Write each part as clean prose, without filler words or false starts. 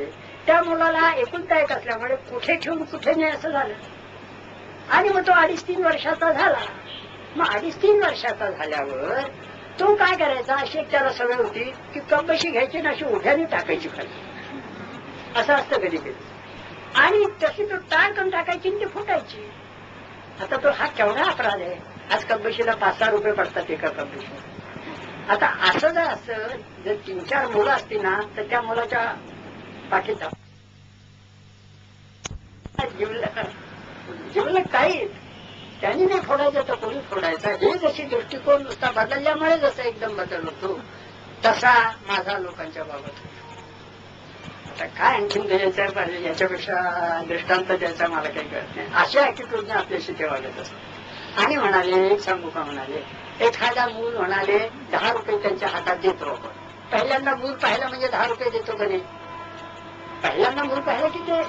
आहे. त्या मुलाला एकुलता एक असल्यामुळे कुठे ठेवून कुठे नाही असं झालं. आणि मग तो 2.5-3 वर्षाचा झाला. मग 2.5-3 वर्षाचा झाल्यावर तो काय करायचा, अशी एक त्याला सवय होती की कपबशी घ्यायची ना अशी उभ्याने टाकायची खाली, असं असतं कधी कधी. आणि तशी तो टाकून टाकायची आणि ती फुटायची. आता तो हा केवढा अपराध आहे. आज कपबशीला 5-6 रुपये पडतात एका कपबशीला. आता असं जर असं जर 3-4 मुलं असती ना तर त्या मुलाच्या पाठीत जीवलं काही त्यांनी नाही फोडायचं तर कोणी फोडायचा. हे जशी दृष्टिकोन नुसता बदलल्यामुळे जसं एकदम बदल होतो तसा माझा लोकांच्या बाबत. आता काय आणखीन द्यायचं पाहिजे याच्यापेक्षा दृष्टांत द्यायचा मला काही कळत नाही. अशा ऍटिट्यूडने आपल्याशी ते वागत असतात. आणि म्हणाले, सांगू का म्हणाले, एखादा मूल म्हणाले 10 रुपये त्यांच्या हातात देतो आपण. पहिल्यांदा मूल पाहिलं म्हणजे 10 रुपये देतो का नाही? पहिल्यांदा मूल पाहिलं की ते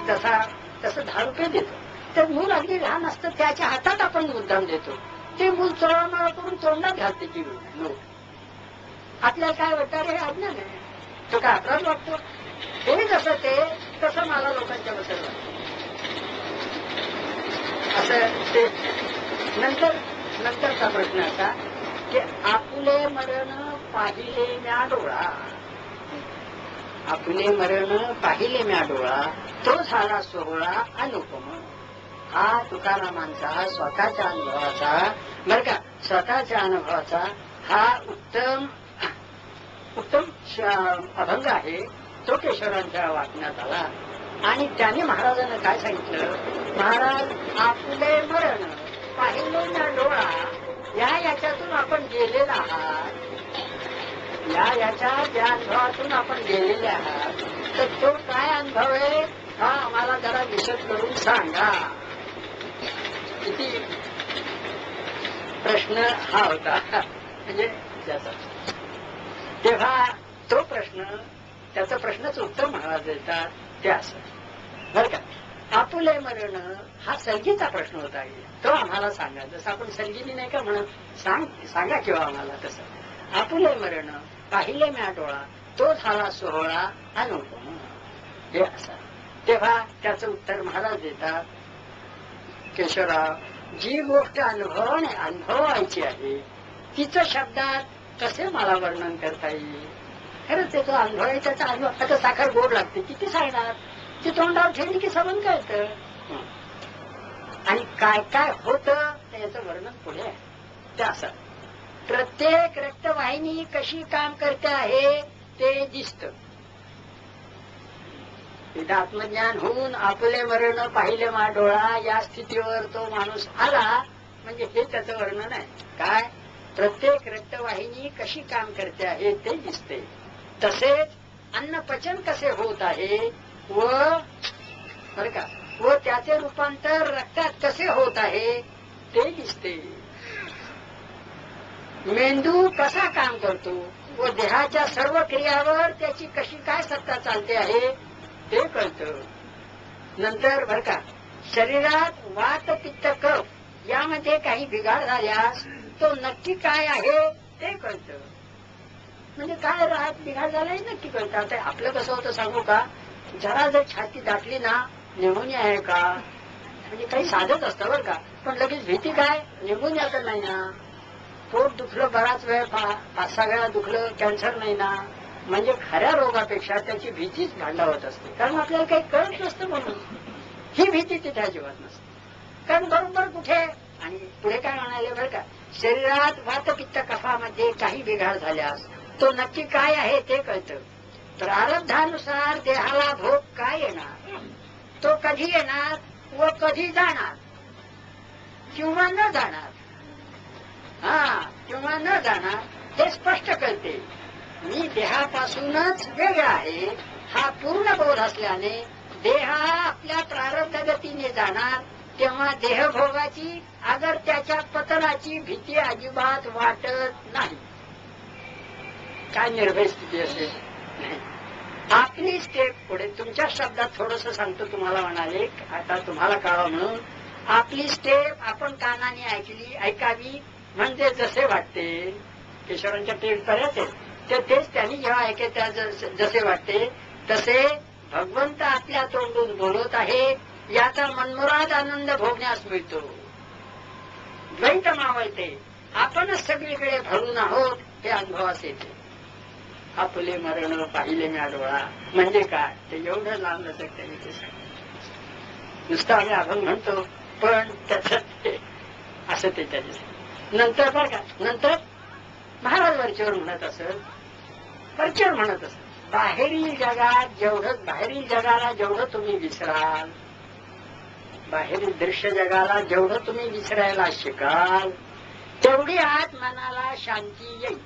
तसं 10 रुपये देतो. तर मूल अगदी लहान असतं त्याच्या हातात आपण मुद्दाम देतो. ते मूल चोळामाळा करून तोंडात घालते की नोट. आपल्याला काय वाटतं, हे अज्ञान आहे, तो काय अपराध वाटतो. हे जसं ते तसं मला लोकांच्या बद्दल वाटतं. असं ते नंतरचा प्रश्न असा की आपुले मरण पाहिले म्या डोळा, आपुले मरण पाहिले म्या डोळा, तो झाला सोहळा अनुपम. हा तुकारामांचा स्वतःच्या अनुभवाचा, बरं का, स्वतःच्या अनुभवाचा हा उत्तम अभंग आहे. तो केशवरांच्या वाचण्यात आला. आणि त्याने महाराजांना काय सांगितलं, महाराज आपुले मरण पाहिले ना डोळा, याच्यातून आपण गेलेला आहात, याच्या ज्या अनुभवातून आपण गेलेले आहात, तर तो काय अनुभव आहे हा आम्हाला जरा विशद करून सांगा. किती प्रश्न हा होता म्हणजे त्याचा. तेव्हा तो प्रश्न, त्याचा प्रश्नच उत्तर महाराज देतात ते असं, बरं का. आपुले मरण हा सलगीचा प्रश्न होता. तो आम्हाला सांगा, जसं आपण सलगीनी नाही का म्हणत, सांगा किंवा आम्हाला तसं. आपुले मरण पाहिले म्या डोळा, तो झाला सोहळा अनुपम, हे असं. तेव्हा त्याचं उत्तर महाराज देतात, केशवराव, जी गोष्ट अनुभवायची आहे तिचं शब्दात कसे मला वर्णन करता येईल. खरंच त्याचा अनुभव आहे, त्याचा अनुभव. आता साखर गोड लागते, किती सांगणार, ती तोंडावर ठेवली की सबन कळतं. आणि काय काय होतं त्याचं वर्णन पुढे आहे. ते असं प्रत्येक रक्तवाहिनी कशी काम करते आहे ते दिसतं. एकदा आत्मज्ञान होऊन आपले मरण पाहिले मा डोळा या स्थितीवर तो माणूस आला म्हणजे हे त्याचं वर्णन आहे. काय, प्रत्येक रक्तवाहिनी कशी काम करते आहे ते दिसते. तसेच अन्न पचन कसे होत आहे व बरं का, व त्याचे रूपांतर रक्तात कसे होत आहे ते दिसते. मेंदू कसा काम करतो व देहाच्या सर्व क्रियावर त्याची कशी काय सत्ता चालते आहे ते कळतं. नंतर बरं का, शरीरात वात पित्त कफ यामध्ये काही बिघाड झाल्यास तो नक्की काय आहे ते कळतं. म्हणजे काय राहत बिघाड झालाय नक्की कळतं. आता आपलं कसं होतं सांगू का, जरा जर छाती दाटली ना निमोनिया आहे का, म्हणजे काही साधत असतं बरं का, पण लगेच भीती काय, निमोनिया तर नाही ना, पोट दुखलं बराच वेळ 5-6 वेळा दुखलं, कॅन्सर नाही ना, म्हणजे खऱ्या रोगापेक्षा त्याची भीतीच भांडावत असते. कारण आपल्याला काही कळत नसतं म्हणून ही भीती तिथे अजिबात नसते. कारण बरोबर कुठे. आणि पुढे काय म्हणाले बरं का, शरीरात वातपित्त कफामध्ये काही बिघाड झाल्यास तो नक्की काय आहे ते कळतं. प्रारब्धानुसार देहाला भोग काय येणार, तो कधी येणार व कधी जाणार किंवा न जाणार, किंवा न जाणार हे स्पष्ट कळते. मी देहापासूनच वेगळा आहे हा पूर्ण बोध असल्याने देह आपल्या प्रारब्ध गतीने जाणार तेव्हा देहभोगाची अगर त्याच्या पतनाची भीती अजिबात वाटत नाही. काय निर्भय स्थिती असेल. आपली स्टेप पुढे तुमच्या शब्दात थोडस सांगतो तुम्हाला, म्हणाले आता तुम्हाला कळावं म्हणून. आपली स्टेप आपण कानाने ऐकावी म्हणजे जसे वाटते. केशवरांच्या टेप करायचे तेच त्यांनी जेव्हा ऐकायचे जसे वाटते तसे भगवंत आपल्या तोंडून बोलत आहे याचा मनमुराद आनंद भोगण्यास मिळतो. द्वैत मावळते, आपणच सगळीकडे भरून आहोत हे अनुभवास येते. आपले मरण पाहिले मी डोळा म्हणजे काय, ते एवढं लांब लचक त्यांनी ते सांगितलं. नुसतं आम्ही अभंग म्हणतो पण त्याच्यात असं ते त्याचे नंतर बरं का, नंतर महाराज वरचेवर म्हणत असत, वरचेवर म्हणत असत, बाहेरील जगात जेवढं, बाहेरील जगाला जेवढं तुम्ही विसराल, बाहेरील दृश्य जगाला जेवढं तुम्ही विसरायला शिकाल तेवढी आत मनाला शांती येईल.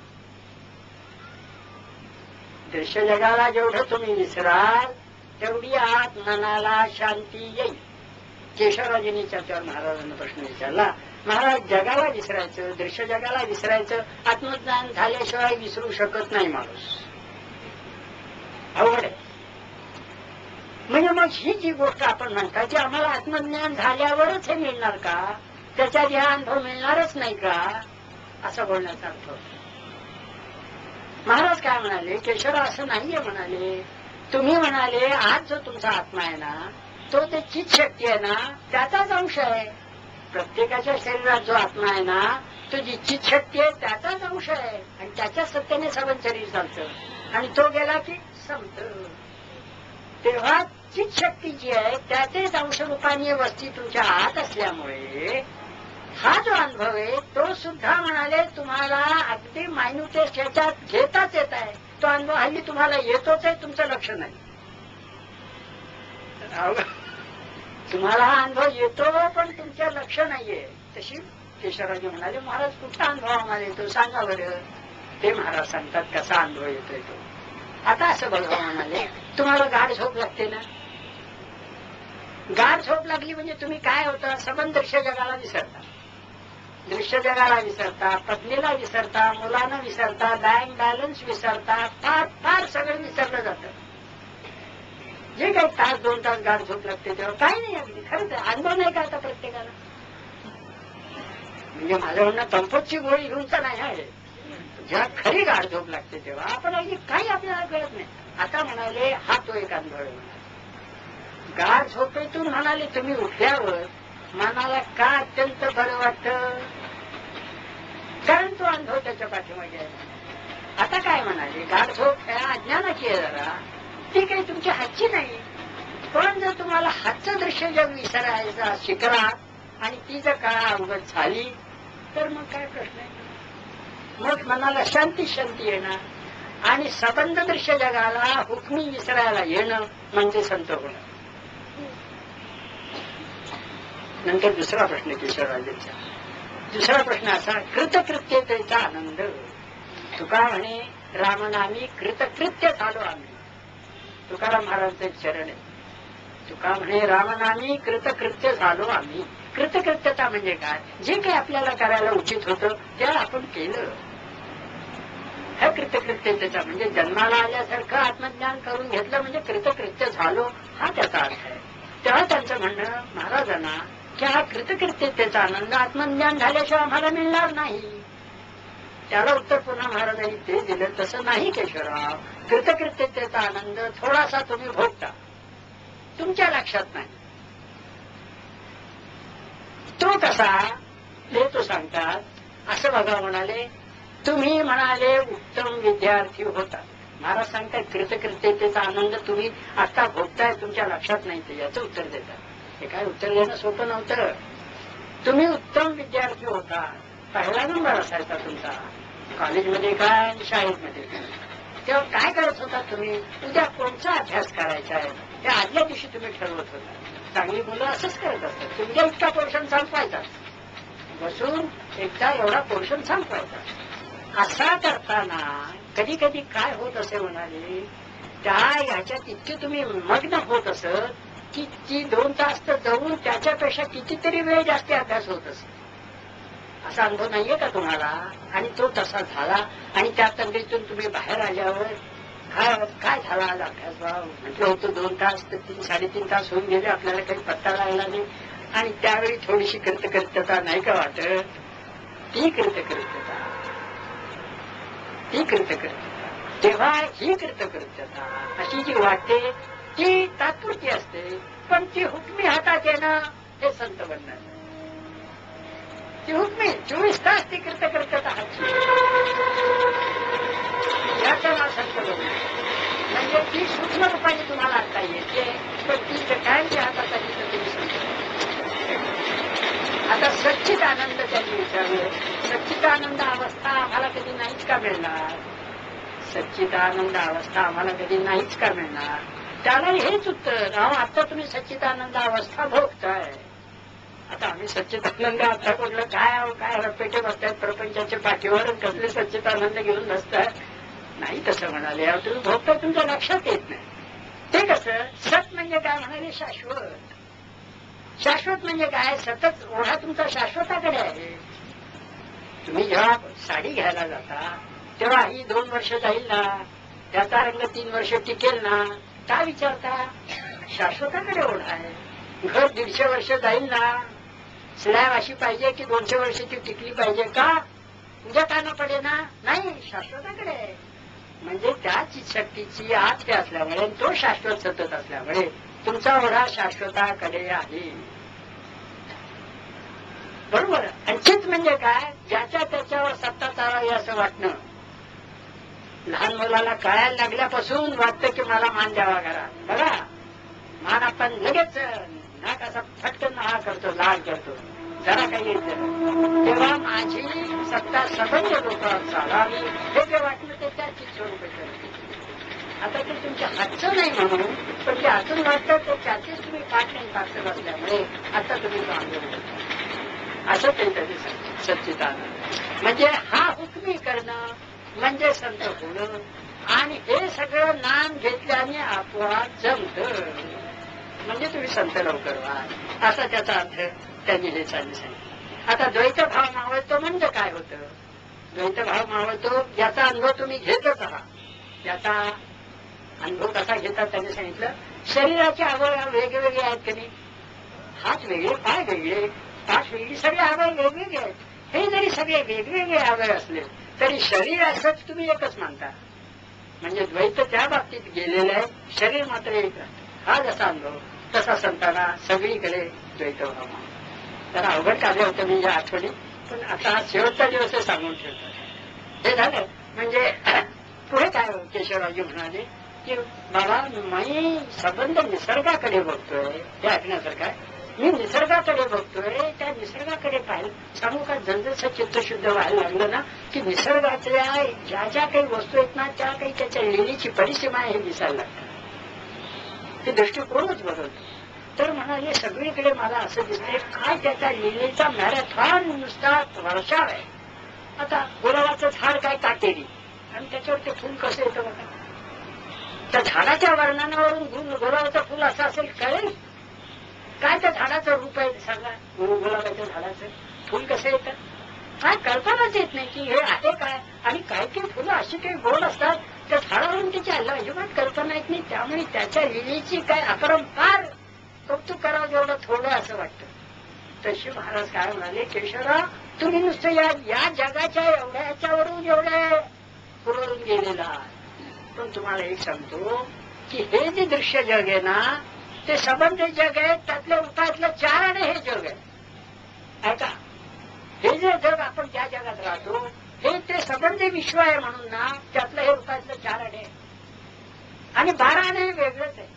दृश्य जगाला जेवढं तुम्ही विसराल तेवढी आत मनाला शांती येईल. केशवराजांनी त्याच्यावर महाराजांना प्रश्न विचारला, महाराज जगाला विसरायचं, दृश्य जगाला विसरायचं, आत्मज्ञान झाल्याशिवाय विसरू शकत नाही माणूस, अवघड आहे. म्हणजे मग ही जी गोष्ट आपण म्हणता की आम्हाला आत्मज्ञान झाल्यावरच हे मिळणार का, त्याच्या हा अनुभव मिळणारच नाही का, असं बोलण्याचा अर्थ होता. महाराज काय म्हणाले, केशवराव असं नाहीये म्हणाले. तुम्ही म्हणाले आज जो तुमचा आत्मा आहे ना, तो ते चित शक्ती आहे ना त्याचाच अंश आहे. प्रत्येकाच्या शरीरात जो आत्मा आहे ना तो जी चित शक्ती आहे त्याचाच अंश आहे आणि त्याच्या सत्तेने सबंध शरीर चालतं आणि तो गेला की संपतं. तेव्हा चित शक्ती जी आहे त्याचेच अंशरूपाने वस्ती तुमच्या आत असल्यामुळे हा जो अनुभव आहे तो सुद्धा म्हणाले तुम्हाला अगदी मायन्यूटेस्ट ह्याच्यात घेताच येत आहे. तो अनुभव हल्ली तुम्हाला येतोच आहे, तुमचं लक्ष नाही. तुम्हाला हा अनुभव येतो पण तुमचं लक्ष नाहीये. तशी केशवराजी म्हणाले, महाराज कुठला अनुभव आम्हाला येतो सांगा बरं. ते महाराज सांगतात कसा अनुभव येतोय तो. आता असं बघा म्हणाले, तुम्हाला गाढ झोप लागते ना, गाढ झोप लागली म्हणजे तुम्ही काय होतं, सबंध दृश्य जगाला विसरता, दृश्य जगाला विसरता, पत्नीला विसरता, मुलांना विसरता, बँक बॅलन्स विसरता, फार फार सगळं विसरलं जातं. जे काही तास 2 तास गाढ झोप लागते तेव्हा काही नाही, अगदी खरंच अनुभव नाही का आता प्रत्येकाला. म्हणजे माझं म्हणणं कम्फर्टची गोळी घेऊनचा नाही आहे, जेव्हा खरी गाढ झोप लागते तेव्हा आपण अगदी काही आपल्याला कळत नाही. आता म्हणाले हा तो एक अनुभव आहे. गाढ झोपेतून म्हणाले तुम्ही उठल्यावर मनाला का अत्यंत बरं वाटतं, कारण तो अनुभव त्याच्या पाठीमागे आहे. आता काय म्हणाले, गाढ झोप ह्या अज्ञानाची आहे जरा, ती काही तुमच्या हातची नाही. पण जर तुम्हाला हातचं दृश्य जग विसरायचा शिकला आणि ती जर का अवगत झाली तर मग काय प्रश्न आहे. मग मनाला शांती शांती येणार आणि सबंध दृश्य जगाला हुकमी विसरायला येणं म्हणजे संत होणं. नंतर दुसरा प्रश्न केशवराजांचा, दुसरा प्रश्न असा, कृतकृत्यतेचा आनंद. तुका म्हणे रामनामी कृतकृत्य झालो आम्ही. तुकाराम महाराजांचं एक चरण आहे. तुका म्हणे रामनामी कृतकृत्य झालो आम्ही. कृतकृत्यता म्हणजे काय, जे काही आपल्याला करायला उचित होतं ते आपण केलं. हे कृतकृत्यतेचा म्हणजे जन्माला आल्यासारखं आत्मज्ञान करून घेतलं म्हणजे कृतकृत्य झालो हा त्याचा अर्थ आहे. तेव्हा त्यांचं म्हणणं महाराजांना की हा कृतकृत्यतेचा आनंद आत्मज्ञान झाल्याशिवाय आम्हाला मिळणार नाही. त्याला उत्तर पुन्हा महाराजांनी ते दिलं, तसं नाही केशवराव. कृतकृत्यतेचा आनंद थोडासा तुम्ही भोगता, तुमच्या लक्षात नाही. तो कसा ते तो सांगतात. असं बघा म्हणाले, तुम्ही म्हणाले उत्तम विद्यार्थी होता. महाराज सांगताय कृतकृत्यतेचा आनंद तुम्ही आता भोगताय, तुमच्या लक्षात नाही. ते याचं उत्तर देतात. हे काय उत्तर देणं सोपं नव्हतं. तुम्ही उत्तम विद्यार्थी होता, पहिला नंबर असायचा तुमचा कॉलेजमध्ये काय शाळेमध्ये काय. तेव्हा काय करत होता तुम्ही, उद्या कोणता अभ्यास करायचा आहे हे आदल्या दिवशी तुम्ही ठरवत होता. चांगली मुलं असंच करत असतात, उद्या इतका पोर्शन संपवायचा, बसून एकदा एवढा पोर्शन संपवायचा. असा करताना कधी कधी काय होत असे म्हणाले, त्या ह्याच्यात इतके तुम्ही मग्न होत असत की ती 2 तास तर जाऊन त्याच्यापेक्षा कितीतरी वेळ जास्त अभ्यास होत असे. असा अनुभव नाहीये का तुम्हाला. आणि तो तसा झाला आणि त्या तंद्रीतून तुम्ही बाहेर आल्यावर काय झाला आज अभ्यास म्हटलं होतं 2 तास तर 3-3.5 तास होऊन गेले, आपल्याला काही पत्ता लागला नाही. आणि त्यावेळी थोडीशी कृतकृत्यता नाही का वाटत, ती कृतकृत्यता, ती कृतकृत्यता. तेव्हा ही कृतकृत्यता अशी जी वाटते ती तात्पुरती असते, पण ती हुकमी हातात येणं हे संत बनणं. ती हुकमी 24 तास ती कृतकृत्यता हातची, याचं नाव संत बनणं. म्हणजे ती सूक्ष्म रूपाने तुम्हाला आता येते, पण ती जर कायमच्या हातात आली तर तुम्ही संत. आता सच्चित आनंद त्यांनी विचारलं, सच्चित आनंद अवस्था आम्हाला कधी नाहीच का मिळणार? सच्चित आनंद अवस्था आम्हाला कधी नाहीच का मिळणार? त्याला हेच उत्तर, अहो आता तुम्ही सच्चित आनंद अवस्था भोगताय. आता आम्ही सच्चित आनंद आता कुठलं काय काय रपेटे बसतायत प्रपंचाच्या पाठीवर, कसले सच्चित आनंद घेऊन बसताय? नाही तसं म्हणाले, तुम्ही भोगता तुमच्या लक्षात येत नाही. ते कसं? सत म्हणजे काय म्हणाले? शाश्वत. शाश्वत म्हणजे काय? सतत ओढा तुमचा शाश्वताकडे आहे. तुम्ही जेव्हा साडी घ्यायला जाता तेव्हा ही 2 वर्ष जाईल ना, त्याचा रंग 3 वर्ष टिकेल ना, का विचारता? शाश्वताकडे ओढा आहे. घर 150 वर्ष जाईल ना, स्लॅब अशी पाहिजे की 200 वर्षाची टिकली पाहिजे का? तुझ्या काना पडे ना, नाही, शाश्वताकडे आहे. म्हणजे त्याची शक्तीची आत असल्यामुळे, तो शाश्वत सतत असल्यामुळे तुमचा ओढा शाश्वताकडे आहे. बरोबर. अंचित म्हणजे काय? ज्याच्या त्याच्यावर सत्ता चालावी असं वाटणं. लहान मुलाला कळायला लागल्यापासून वाटतं की मला मान द्यावा घरात. बघा, मान आपण लगेच नाक असा फटकन हा करतो, लाड करतो, जरा काही येतं तेव्हा माझी सत्ता सबंध लोकांवर चालावी हे जे वाटलं ते त्याची स्वरूप करते. आता ते तुमच्या हातचं नाही म्हणून, पण ते हातून वाटतं ते त्याचीच तुम्ही पाठ नाही पाचत असल्यामुळे आता तुम्ही चांगलं असं ते त्याचे सच्चिदानंद. म्हणजे हा हुकमी करणं म्हणजे संत होणं, आणि हे सगळं नाम घेतल्याने आपोआप जमतं. म्हणजे तुम्ही संत लवकर व्हा, असा त्याचा अर्थ त्यांनी हे सांगितलं. आता द्वैत भाव मावळतो म्हणजे काय होतं? द्वैत भाव मावळतो याचा अनुभव तुम्ही घेतच आहात. याचा अनुभव कसा घेतात त्यांनी सांगितलं. शरीराचे अवयव वेगवेगळे आहेत की नाही? हात वेगळे, पाय वेगळे, पाठ वेगळी, सगळे अवयव वेगवेगळे आहेत. हे जरी सगळे वेगवेगळे अवयव असले तरी शरीर असंच तुम्ही एकच मानता. म्हणजे द्वैत त्या बाबतीत गेलेलं आहे, शरीर मात्र एक राहतं. हा जसा अनुभव तसा संतांना सगळीकडे द्वैत भाव. त्याला अवघड काढलं होतं म्हणजे आठवणी, पण आता हा शेवटचा दिवस सांगून ठेवतो. हे झालं म्हणजे पुढे काय केशवरावजी म्हणाले की बाबा मी संबंध निसर्गाकडे बघतोय, हे ऐकण्यासारखं आहे. मी निसर्गाकडे बघतोय, त्या निसर्गाकडे पाहिलं सांगू का, जसं चित्तशुद्ध व्हायला लागलं ना की निसर्गातल्या ज्या ज्या काही वस्तू आहेत ना त्या काही त्याच्या लिहिलीची परिसीमा आहे हे दिसायला लागतं. ते दृष्टिकोनच बदलतो. तर म्हणाले सगळीकडे मला असं दिसतंय काय त्याच्या लिहिलेचा मॅरेथॉन नुसता वर्षाव आहे. आता गुलाबाचं झाड काय काटेरी, आणि त्याच्यावर ते फुल कसं येतं बघा. त्या झाडाच्या वर्णनावरून गुलाबाचं फुल असं असेल कळेल काय? त्या झाडाचं रूप आहे सांगा. गुलाबाच्या झाडाचं फुल कसं येतं काय कल्पनाच येत नाही की हे आहे काय. आणि काही काही फुलं अशी काही गोड असतात त्या झाडावरून त्याची अजिबात कल्पना येत नाही. त्यामुळे त्याच्या लिहिलीची काय अपरंपार कौतुक करावं जेवढं थोडं असं वाटतं. तशी महाराज काय म्हणाले, केशवराव तुम्ही नुसतं या जगाच्या एवढ्या ह्याच्यावरून एवढ्या पुरवून गेलेला. पण तुम्हाला एक सांगतो की हे जे दृश्य जग आहे ना ते सबंध जग आहे, त्यातल्या उपायातलं 4 आणे हे जग आहे. ऐका, हे जे जग आपण ज्या जगात राहतो हे ते सबंध विश्व आहे म्हणून ना त्यातलं हे उपायातलं 4 आणे आहे. आणि 12 आणे वेगळंच आहे.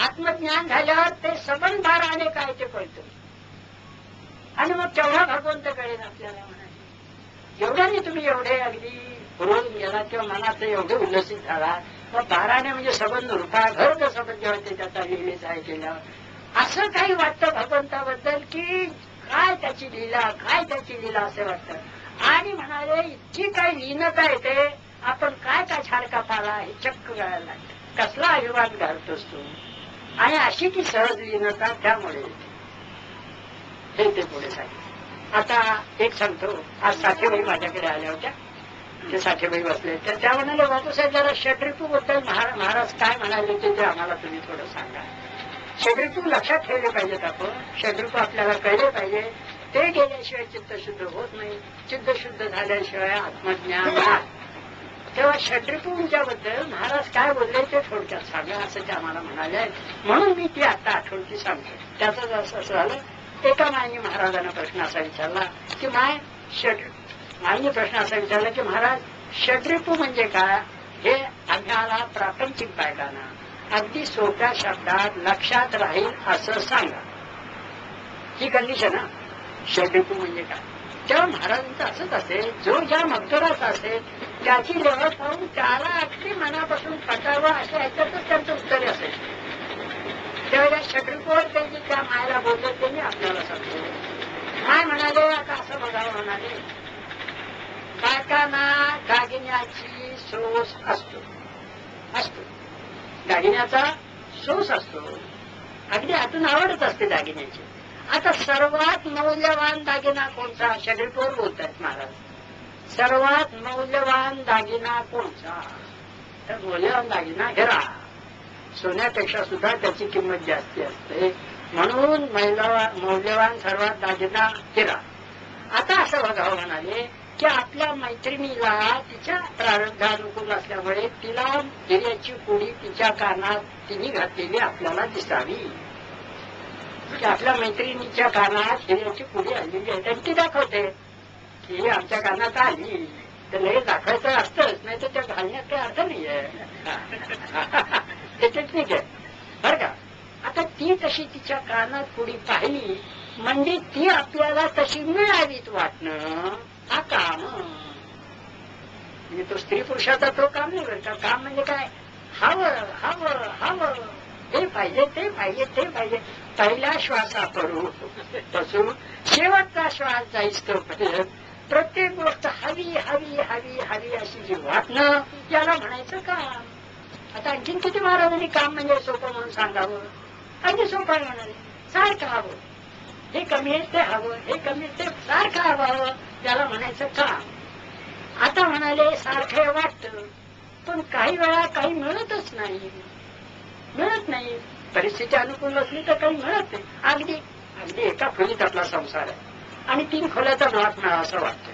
आत्मज्ञान झाल्यावर ते सबंध 12 आणे काय ते कळतं. आणि मग तेवढा भगवंत कळेल आपल्याला. म्हणाले एवढ्याने तुम्ही एवढे अगदी रोज गेला किंवा मनात एवढे उल्लसित झाला, मग 12 आणे म्हणजे सबंध रूपा घर सबंध होते त्याचा लिहिलेचा आहे केल्यावर असं काही वाटतं भगवंताबद्दल की काय त्याची लीला, काय त्याची लीला असं वाटतं. आणि म्हणाले इतकी काय लीनता येते, आपण काय काय छाडका पाला हे चक्क कळायला लागतं. कसला अभिमान घालतोस तू, आणि अशी की सहज लीनता त्यामुळे हे ते पुढे सांगितलं. आता एक सांगतो, आज साठेबाई माझ्याकडे आल्या होत्या. ते साठेबाई बसले त्या म्हणाले बापूसाहेब जरा षड्रिपू बद्दल महाराज काय म्हणाले होते ते आम्हाला तुम्ही थोडं सांगा. षड्रिपू लक्षात ठेवले पाहिजेत आपण. षड्रिपू आपल्याला कळले पाहिजे. ते गेल्याशिवाय चित्तशुद्ध होत नाही. चित्तशुद्ध झाल्याशिवाय आत्मज्ञान तेव्हा षड्रिपूंच्याबद्दल महाराज काय बोलले ते थोडक्यात सांगा असं ते आम्हाला म्हणाले. म्हणून मी ती आता आठवणची सांगतो. त्याचं असं झालं, एका मायनी महाराजांना प्रश्न असा विचारला की मायनी प्रश्न असा विचारला की महाराज षड्रिपू म्हणजे काय, हे आम्हाला प्रापंचिक बायकांना अगदी सोप्या शब्दात लक्षात राहील असं सांगा. ही कंडिशन ना, षड्रिपू म्हणजे काय. तेव्हा महाराजांचं असंच असेल, जो ज्या मगदुराचा असेल त्याची लेवल पाहून त्याला अगदी मनापासून पटावं असं याच्यातच त्यांचं उत्तर असेल. तेव्हा या षड्रिपूवर त्यांनी त्या मायला बोलले ते मी आपल्याला सांगतो. माय म्हणाले, आता असं बघावं म्हणाले, बायकांना दागिन्याची सोस असतो, दागिन्याचा सोस असतो, अगदी आतून आवडत असते दागिन्याची. आता सर्वात मौल्यवान दागिना कोणता, षड्रिपूवर बोलतात महाराज. सर्वात मौल्यवान दागिना कोणता, तर मौल्यवान दागिना हिरा. सोन्यापेक्षा सुद्धा त्याची किंमत जास्ती असते, म्हणून मौल्यवान सर्वात दागिना हिरा. आता असं बघावं म्हणाले की आपल्या मैत्रिणीला तिच्या प्रारब्धानुकूल असल्यामुळे तिला हिऱ्याची कुडी तिच्या कानात तिने घातलेली आपल्याला दिसावी, की आपल्या मैत्रिणीच्या कानात हिऱ्याची कुडी आलेली आहे आणि ती दाखवते की आमच्या कानात आली. तर लगेच दाखवायचं असतंच, नाही तर त्या घालण्यात काही अर्थ नाहीये. ते टेक्निक आहे बरं का. आता ती तशी तिच्या कानात कुडी पाहिली म्हणजे ती आपल्याला तशी मिळावीत वाटणं हा काम. म्हणजे तो स्त्री पुरुषाचा तो काम नाही बरं का. काम म्हणजे काय, हवं हवं हवं, हे पाहिजे ते पाहिजे ते पाहिजे. पहिल्या श्वासापासून शेवटचा श्वास जाईस तोपर्यंत प्रत्येक गोष्ट हवी हवी हवी हवी अशी जी वाटणं, याला म्हणायचं काम. आता आणखीन किती महाराजांनी काम म्हणजे सोपं म्हणून सांगावं. अगदी सोपं आहे म्हणाले, सारखं हवं, हे कमी आहे ते हवं, हे कमी आहे ते सारखं हवं, त्याला म्हणायचं काम. आता म्हणाले सारखं वाटतं, पण काही वेळा काही मिळतच नाही, मिळत नाही. परिस्थिती अनुकूल असली तर काही मिळत नाही. अगदी अगदी एका खोलीत आपला संसार आहे आणि 3 खोल्याचा भाग मिळावा असं वाटतं,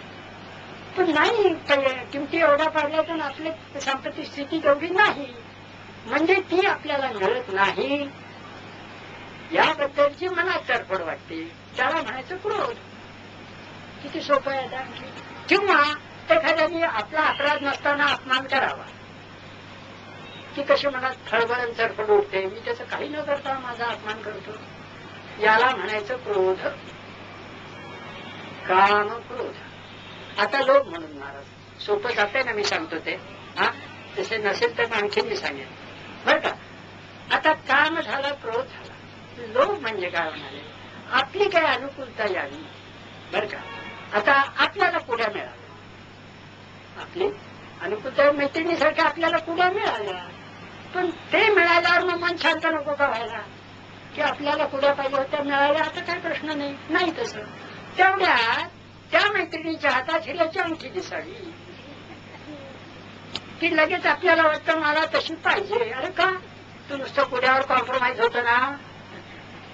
पण नाही. किमती एवढा पाडल्या तर आपली सांप्रतिक स्थिती तेवढी नाही, म्हणजे ती आपल्याला मिळत नाही. याबद्दलची मनात तडफड वाटते, त्याला म्हणायचं क्रोध. किती सोपं आहे आणखी. किंवा एखाद्याने आपला अपराध नसताना अपमान करावा, की कशी मनात खळबळण तडफड उठते, मी त्याचं काही न करता माझा अपमान करतो, याला म्हणायचं क्रोध, काम क्रोध. आता लोक म्हणून महाराज सोपं जाते ना, मी सांगतो ते. तसे नसेल तर आणखी मी सांगेन बरं का. आता काम झाला, क्रोध झाला. लोभ म्हणजे काय म्हणाले, आपली काय अनुकूलता यावी बरं का. आता आपल्याला कुड्या मिळाल्या, आपली अनुकूलता मैत्रिणीसारख्या आपल्याला कुड्या मिळाल्या, पण ते मिळाल्यावर मग मन शांत नको का व्हायला, की आपल्याला कुड्या पाहिजे होत्या मिळाल्या, आता काही प्रश्न नाही. नाही तसं, तेवढ्यात त्या मैत्रिणीच्या हातात हिऱ्याची अंगठी दिसावी की लगेच आपल्याला वाटतं मला तशी पाहिजे. अरे का, तू नुसतं कुड्यावर कॉम्प्रोमाइज होतं ना,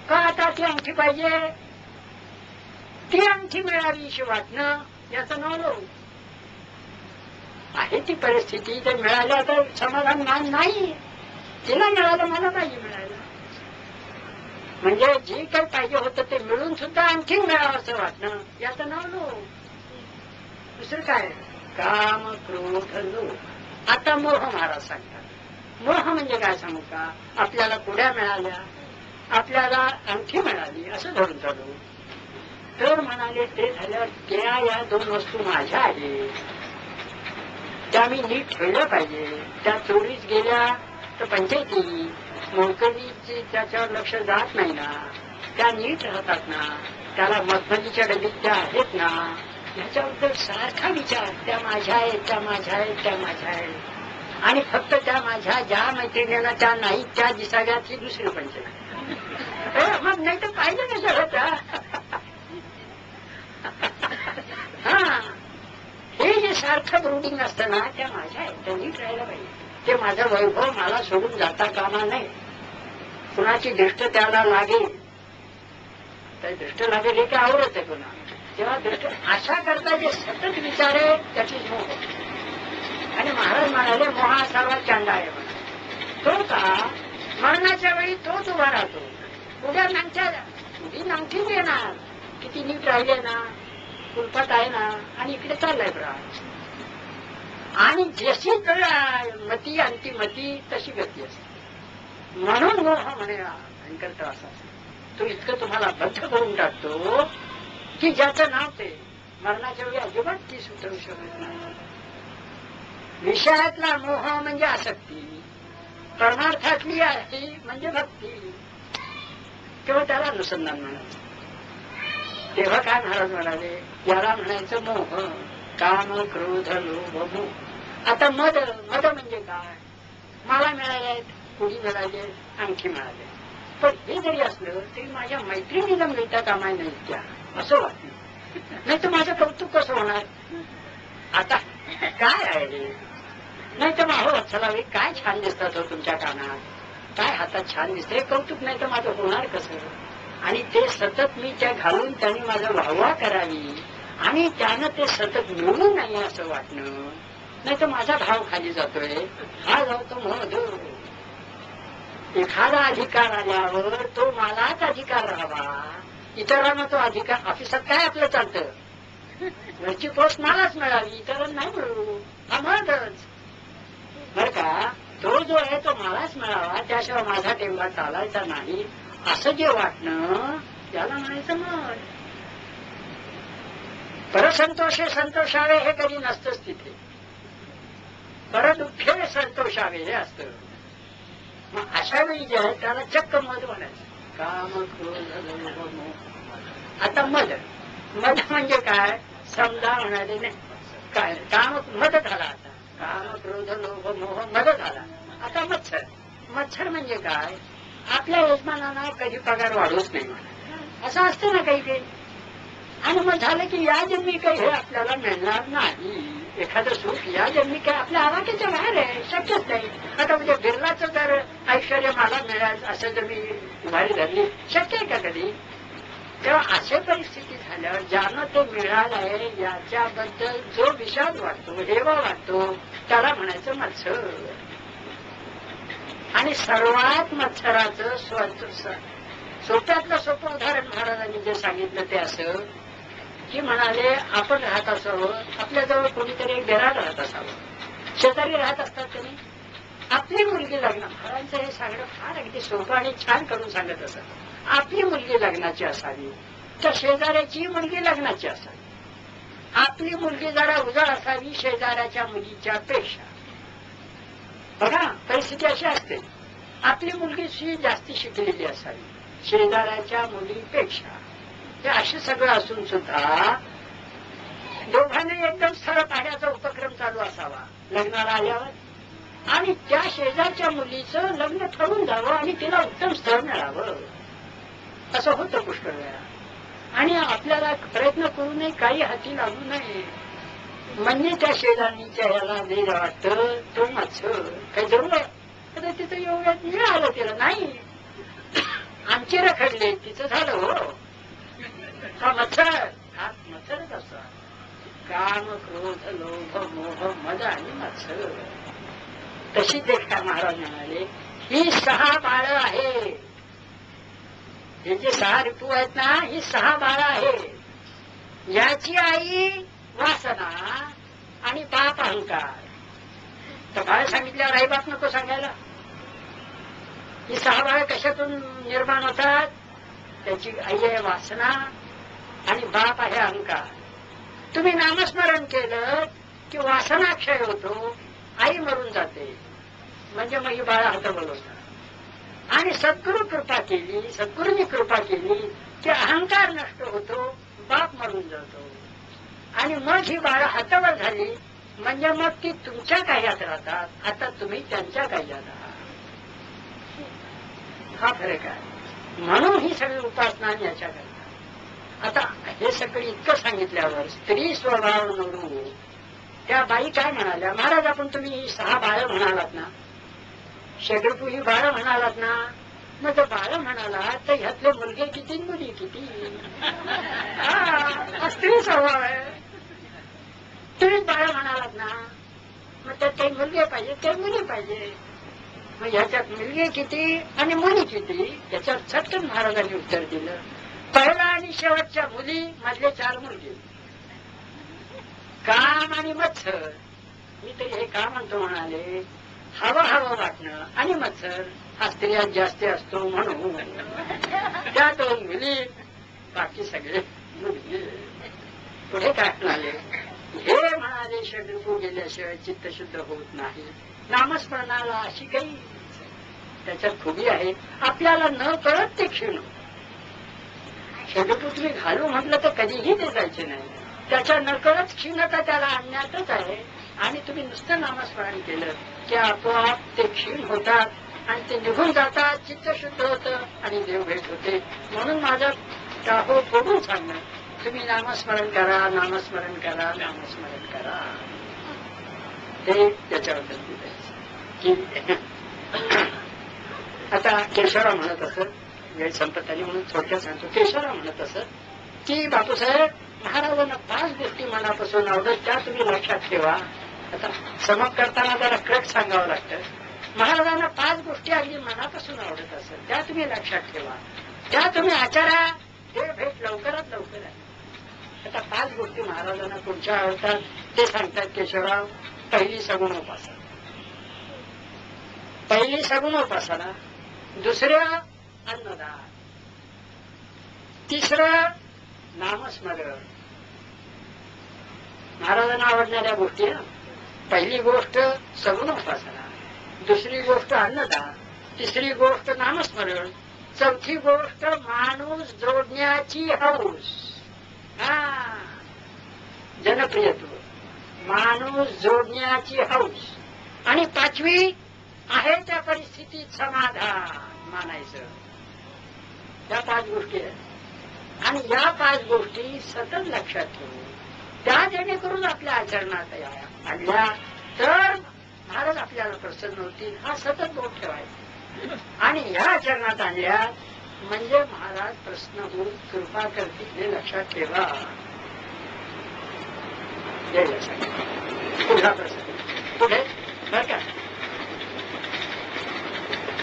का आता ती अंगठी पाहिजे, ती अंगठी मिळावी अशी वाटणं, याचं नाव लोभ आहे. ती परिस्थिती तर मिळाल्या तर समाधान मान नाही, तिला मिळालं मला पाहिजे मिळालं, म्हणजे जे काही पाहिजे होतं ते मिळून सुद्धा आणखी मिळावं असं वाटणं, याचं नाव लोभ. दुसरं काय, काम क्रोध लोभ. आता मोह महाराज सांगतात. मोह म्हणजे काय सांगू का, आपल्याला कुड्या मिळाल्या, आपल्याला अंगठी मिळाली असं धरून चालू. तर म्हणाले ते झाल्यावर त्या या 2 वस्तू माझ्या आहेत, त्या मी नीट ठेवल्या पाहिजे. त्या चोरीच गेल्या तर पंचायती मोलकरीची त्याच्यावर लक्ष जात नाही ना, त्या नीट राहतात ना, त्याला मधमधीच्या डबीत त्या आहेत ना, ह्याच्याबद्दल सारखा विचार. त्या माझ्या आहेत, त्या माझ्या आहेत, त्या माझ्या आहेत, आणि फक्त त्या माझ्या ज्या मैत्रिणींना त्या नाही त्या दिसाव्यात ही दुसरी पंचायत. मग नाही तर पाहिजे कशा होत्या. हे जे सारखं ब्रुडिंग असतं ना, त्या माझ्या आहेत, त्या नीट राहायला पाहिजे. ते माझं वैभव मला सोडून जाता कामा नाही, कुणाची दृष्ट त्याला लागेल, तर दृष्ट लागेल हे काय आवडत आहे पुन्हा, तेव्हा दृष्ट अशा करता जे सतत विचार आहे त्याची मोह. आणि महाराज म्हणाले मोहा सर्वात चांडा आहे म्हणा. तो का मरणाच्या वेळी तोच उभा राहतो. उद्या नांगठी देणार किती नीट राहिले ना, कुलपात आहे ना, आणि इकडे चाललाय बरा. आणि जशी मती अंतिमती तशी गती असते. म्हणून मोह म्हणे भयंकर त्रास असतो. तो इतकं तुम्हाला बद्ध करून टाकतो की ज्याचं नाव ते मरणाच्या वेळी अजिबात ती सुटवू शकत नाही. विषयातला मोह म्हणजे आसक्ती, परमार्थातली आहे म्हणजे भक्ती, किंवा त्याला अनुसंधान म्हणायचं. तेव्हा काय महाराज म्हणाले, याला म्हणायचं मोह, काम, क्रोध, लोभ, मोह. आता मद म्हणजे काय? मला मिळाले, कुणी मिळाले, आणखी मिळाले. पण हे जरी असलं तरी माझ्या मैत्रिणीला मिळता कामा नाही त्या, असं वाटलं. नाही तर माझं कौतुक कसं होणार? आता काय आहे? नाही तर मग चला काय छान दिसतात हो तुमच्या कानात, काय हातात छान दिसते, कौतुक नाही तर माझं होणार कसं? आणि ते सतत मी त्या घालून त्यांनी माझा वाहवा करावी आणि त्यानं ते सतत मिळू नाही असं वाटणं, नाही तर माझा भाव खाली जातोय, हा जातो मध. एखादा अधिकार आल्यावर तो मलाच अधिकार राहावा, इतरांना तो अधिकार. ऑफिसात काय आपलं चालतं, वरची पोस्ट मलाच मिळावी, इतरांना नाही मिळू, हा मधच बर का. तो जो आहे तो मलाच मिळावा, त्याशिवाय माझा टेंबा चालायचा नाही असं जे वाटणं त्याला म्हणायचं मग. परसंतोषे संतोषावे हे कधी नसतंच तिथे, परदुःखे संतोषावे हे असतं. मग अशा वेळी जे आहे त्याला चक्क मध म्हणायचं. काम, क्रोध, लोभ, मोह. आता मध म्हणजे काय? समजा म्हणाले नाही काय, काम मध झाला. आता काम, क्रोध, लोभ, मोह मध झाला. आता मत्सर म्हणजे काय? आपल्या यजमानांना कधी पगार वाढूच नाही म्हणा, असं असतं ना काही काही. आणि मग झालं की या जन्मी काही हे आपल्याला मिळणार नाही. एखादं सुख या जन्मी काही आपल्या आवाक्याच्या बाहेर आहे, शक्यच नाही. आता म्हणजे बिर्लाचं जर ऐश्वर्य मला मिळालं असं जर मी उभारी धरली, शक्य आहे का कधी? तेव्हा अशा परिस्थिती झाल्यावर ज्यानं ते मिळालंय याच्याबद्दल जो विषाद वाटतो, हेवा वाटतो, त्याला म्हणायचं मत्सर. आणि सर्वात मत्सराचं सोप्यातलं सोपं उदाहरण महाराजांनी जे सांगितलं ते असं की म्हणाले, आपण राहत असावं, आपल्याजवळ कोणीतरी एक बेराड राहत असावं, शेजारी राहत असतात त्यांनी आपली मुलगी लग्न. महाराजांचं हे सांगणं फार अगदी सोपं आणि छान करून सांगत असत. आपली मुलगी लग्नाची असावी, तर शेजाऱ्याची मुलगी लग्नाची असावी. आपली मुलगी जरा उजळ असावी शेजाऱ्याच्या मुलीच्या पेक्षा. बघा परिस्थिती अशी असते, आपली मुलगी जास्ती शिकलेली असावी शेजाऱ्याच्या मुलीपेक्षा. हे असे सगळं असून सुद्धा दोघांनी एकदम स्थळ पाहण्याचा उपक्रम चालू असावा लग्नाला आल्यावर, आणि त्या शेजारच्या मुलीचं लग्न ठरून जावं आणि तिला उत्तम स्थळ मिळावं. असं होतं पुष्कळ वेळा. आणि आपल्याला प्रयत्न करू नये, काही हाती लागू नये, म्हणजे त्या शेजारणीच्या ह्याला जे वाटतं तो मत्सर. काही जरूर आहे तर तिथं एवढ्यात मिळालं तिला नाही, आमची रखडले तिचं झालं हो. हा मत्सरच असा. काम, क्रोध, लोभ, मोह, मद आणि मत्सर. तशी देखा महाराज म्हणाले, ही 6 बाळं आहे. हे जे 6 ऋतू आहेत ना, ही 6 बाळं आहे. याची आई वासना आणि बाप अहंकार. तर बाळ सांगितल्यावर आई बाप नको सांगायला. ही 6 बाळं कशातून निर्माण होतात? त्याची आई आहे वासना आणि बाप आहे अहंकार. तुम्ही नामस्मरण केलं की वासनाक्षय होतो, आई मरून जाते, म्हणजे मग ही बाळं हतबल होतात. आणि सद्गुरू कृपा केली, सद्गुरूंनी कृपा केली की अहंकार नष्ट होतो, बाप मरून जातो. आणि मग ही बाळं हतबल झाली म्हणजे मग ती तुमच्या काह्यात राहतात, आता तुम्ही त्यांच्या काह्यात आहात. हा फरक आहे. म्हणून ही सगळी उपासना याच्याकरता. आता हे सगळं इतकं सांगितल्यावर स्त्री स्वभाव नवरू त्या बाई काय म्हणाल्या, महाराज आपण तुम्ही 6 बाळं म्हणालात ना, शेकडपू ही बाळं म्हणालात ना, मग जर बाळं म्हणाला तर ह्यातले मुलगे किती मुली किती. हा स्त्री स्वभाव आहे. तुम्हीच बाळं म्हणालात ना, मग त्यात काही मुलगे पाहिजे, काही मुली पाहिजे. मग ह्याच्यात मुलगे किती आणि मुली किती, याच्यावर चटकन महाराजांनी उत्तर दिलं. पहिला आणि शेवटच्या मुली मधले 4 मुलगे, काम आणि मत्सर. मी तरी हे का म्हणतो म्हणाले, हवं हवं वाटणं आणि मत्सर हा स्त्रियात जास्त असतो म्हणून त्या 2 मुली, बाकी सगळे मुलगे. पुढे काय म्हणाले, हे म्हणाले षड्रिपू गेल्याशिवाय चित्त शुद्ध होत नाही. नामस्मरणाला अशी काही त्याच्यात खुबी आहे, आपल्याला न कळत ते क्षीण. षड्रिपू तुम्ही घालू म्हटलं तर कधीही ते जायचे नाही. त्याच्या नकळत क्षीणता त्याला आणण्यातच आहे. आणि तुम्ही नुसतं नामस्मरण केलं की आपोआप ते क्षीण होतात आणि ते निघून जातात, चित्त शुद्ध होतं आणि देव भेट होते. म्हणून माझं टाहो फोडून सांगणं, तुम्ही नामस्मरण करा, नामस्मरण करा, नामस्मरण करा. ते त्याच्याबद्दल की आता केशवराव म्हणत असत, वेळ संपत आली म्हणून थोडक्यात सांगतो. केशवराव म्हणत असत की बापूसाहेब, महाराजांना 5 गोष्टी मनापासून आवडत, त्या तुम्ही लक्षात ठेवा. आता समप करताना जरा क्रक सांगावं लागतं. महाराजांना 5 गोष्टी अगदी मनापासून आवडत असत, त्या तुम्ही लक्षात ठेवा, त्या तुम्ही आचारा, हे भेट लवकरात लवकर आहे. आता 5 गोष्टी महाराजांना कोणत्या आवडतात ते सांगतात केशवराव. पहिली सगुणोपासना, पहिली सगुणोपासना. दुसरं अन्नदान, तिसरं नामस्मरण. महाराजांना आवडणाऱ्या गोष्टी ना, पहिली गोष्ट सगुणोपासना, दुसरी गोष्ट अन्नदान, तिसरी गोष्ट नामस्मरण, चौथी गोष्ट माणूस जोडण्याची हौस. जनप्रियत्व, माणूस जोडण्याची हौस. आणि 5वी आहे त्या परिस्थितीत समाधान मानायचं. या 5 गोष्टी आहेत आणि या 5 गोष्टी सतत लक्षात ठेवू, त्या जेणेकरून आपल्या आचरणात आणल्या तर महाराज आपल्याला प्रसन्न होतील. हा सतत बोध ठेवायचा आणि ह्या आचरणात आणल्या म्हणजे महाराज प्रश्न होऊन कृपा करतील, हे लक्षात ठेवा. हे लक्षात ठेवा. पुढला प्रश्न पुढे बर का,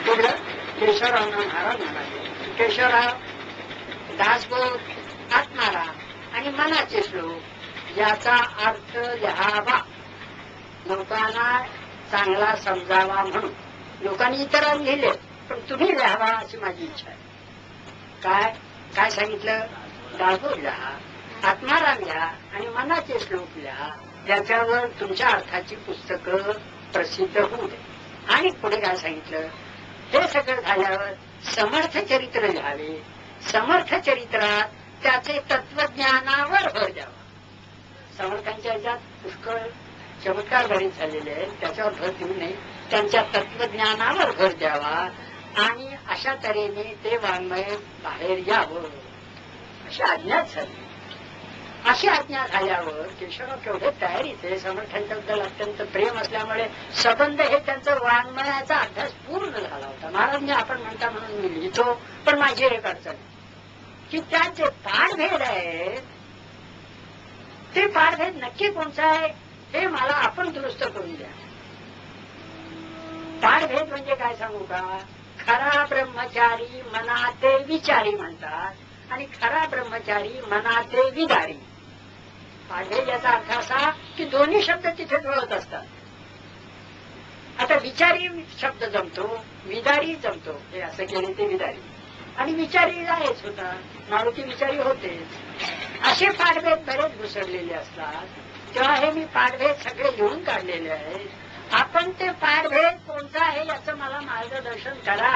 पुढलं केशवरावना महाराज म्हणाले, केशवराव दासबोध, आत्माराम आणि मनाचे श्लोक याचा अर्थ लिहावा, लोकांना चांगला समजावा म्हणून. लोकांनी इतरांनी लिहिले, पण तुम्ही लिहावा अशी माझी इच्छा आहे. काय काय सांगितलं, दासबोध लिहा, आत्माराम लिहा आणि मनाचे श्लोक लिहा. त्याच्यावर तुमच्या अर्थाची पुस्तकं प्रसिद्ध होऊ दे. आणि पुढे काय सांगितलं, हे सगळं झाल्यावर समर्थ चरित्र लिहावे. समर्थ चरित्रात त्याचे तत्वज्ञानावर भर द्यावा. समर्थांच्या ह्याच्यात पुष्कळ चमत्कार बरेच झालेले आहेत, त्याच्यावर भर देऊ नये, त्यांच्या तत्वज्ञानावर भर द्यावा. आणि अशा तऱ्हेने ते वाङ्मय बाहेर यावं अशी आज्ञा झाली. अशी आज्ञा झाल्यावर केशवराव केवढे तयारीचे, समर्थांच्याबद्दल अत्यंत प्रेम असल्यामुळे संबंध हे त्यांचं वाङ्मयाचा अभ्यास पूर्ण झाला होता. महाराज आपण म्हणता म्हणून मी लिहितो, पण माझी एक अडचण की त्यात जे पाठभेद आहेत ते पाठभेद नक्की कोणचा आहे हे मला आपण दुरुस्त करून द्या. पाठभेद म्हणजे काय सांगू का, खरा ब्रह्मचारी मनाते विचारी म्हणतात आणि खरा ब्रह्मचारी मनाते विदारी. पाठभेद याचा अर्थ असा की दोन्ही शब्द तिथे जुळत असतात. आता विचारी शब्द जमतो, विदारी जमतो, हे असं केले ते विदारी, आणि विचारी आहेच होता, मारुती विचारी होतेच. असे पाठभेद बरेच घुसरलेले असतात. तेव्हा हे मी पाठभेद सगळे लिहून काढलेले आहेत. आपण ते पाठभेद कोणता आहे याचं मला मार्गदर्शन करा.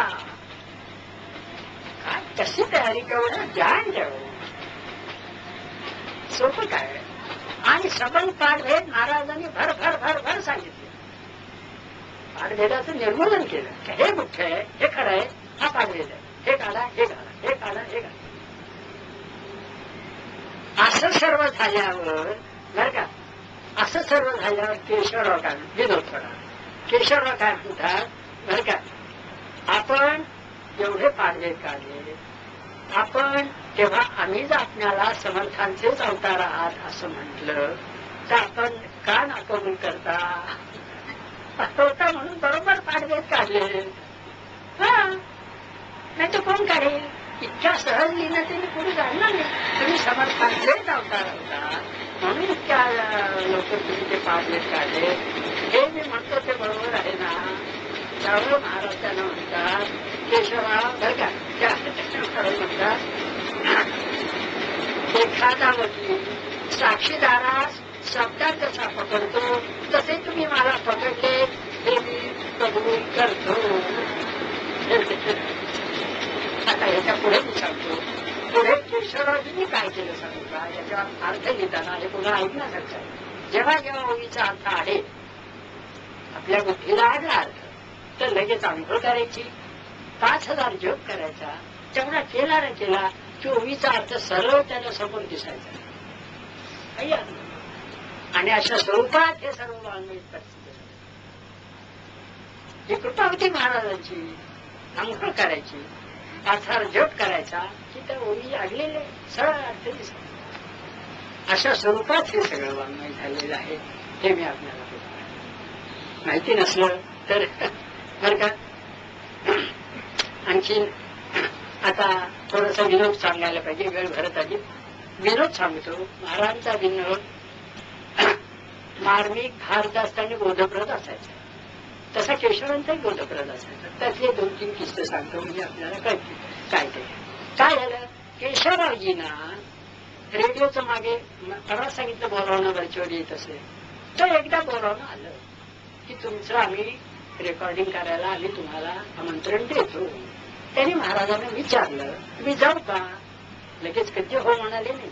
काय कशी तयारी करू, ज्ञान द्यावं, सोपं काय. आणि सबंध पाठभेद महाराजांनी भर भर भर भर सांगितले. पाठभेदाचं निर्मूलन केलं. हे मुख्य आहे, हे खरं आहे, हा पाठभेद आहे, हे काढा, हे घाला, हे काढा, हे घाला. असं सर्व झाल्यावर बर का, असं सर्व झाल्यावर केशवराव काय विनोद थोडा, केशवराव काय म्हणतात बर का, आपण एवढे पाठभेद काढले, आपण तेव्हा आम्हीच आपल्याला समर्थांचेच अवतार आहात असं म्हटलं तर आपण का नाकबूल करता. होता म्हणून बरोबर पाडवेत काढले. हा, नाही तर कोण काढेल? इतक्या सहज लिहिण्याचे कोणी जाणणार नाही. तुम्ही समर्थांचेच अवतार होता म्हणून इतक्या लवकर तुम्ही ते पाडवेत काढले. हे मी म्हणतो ते बरोबर आहे ना. त्यावर महाराज त्यांना म्हणतात, केशवा बरं का, म्हणतात एखादा वकील साक्षीदारास शब्दात जसा पकडतो तसे तुम्ही मला पकडले हे मी कबूल करतो. आता याच्या पुढे मी सांगतो. पुढे केशवरावजींनी काय केलं सांगू का? याचा अर्थ लिहिताना हे पुन्हा ऐकण्यासारखं आहे. जेव्हा जेव्हा ओळीचा अर्थ आहे आपल्या बुद्धीला आडला अर्थ तर लगेच आंघोळ करायची, 5000 जप करायचा. तेवढा केला ना केला की ओळीचा अर्थ सरळ त्याला समोर दिसायचा. आणि अशा स्वरूपात हे सर्व वाङ्मयिक परिस्थिती. ही कृपा होती महाराजांची. आंघोळ करायची, 5000 जप करायचा की त्या ओळी अडलेले सरळ अर्थ दिसायचा. अशा स्वरूपात हे सगळं वाङ्मय झालेलं आहे. हे मी आपल्याला माहिती नसलं तर बरं का. आणखीन आता थोडासा विनोद सांगायला पाहिजे, वेळ भरत आली. विनोद सांगतो. महाराजांचा विनोद मार्मिक भारदास्त आणि बोधप्रद असायचा. तसा केशवांचाही बोधप्रद असायचा. त्यातले 2-3 किस्से सांगतो म्हणजे आपल्याला कळते काय ते. काय झालं, केशवरावजींना रेडिओचं मागे परवा सांगितलं बोलावणं वरचीवर येत असेल तर एकदा बोलावणं आलं की तुमचं आम्ही रेकॉर्डिंग करायला आम्ही तुम्हाला आमंत्रण देतो. त्यांनी महाराजांना विचारलं मी जाऊ का? लगेच कधी हो म्हणाले नाही.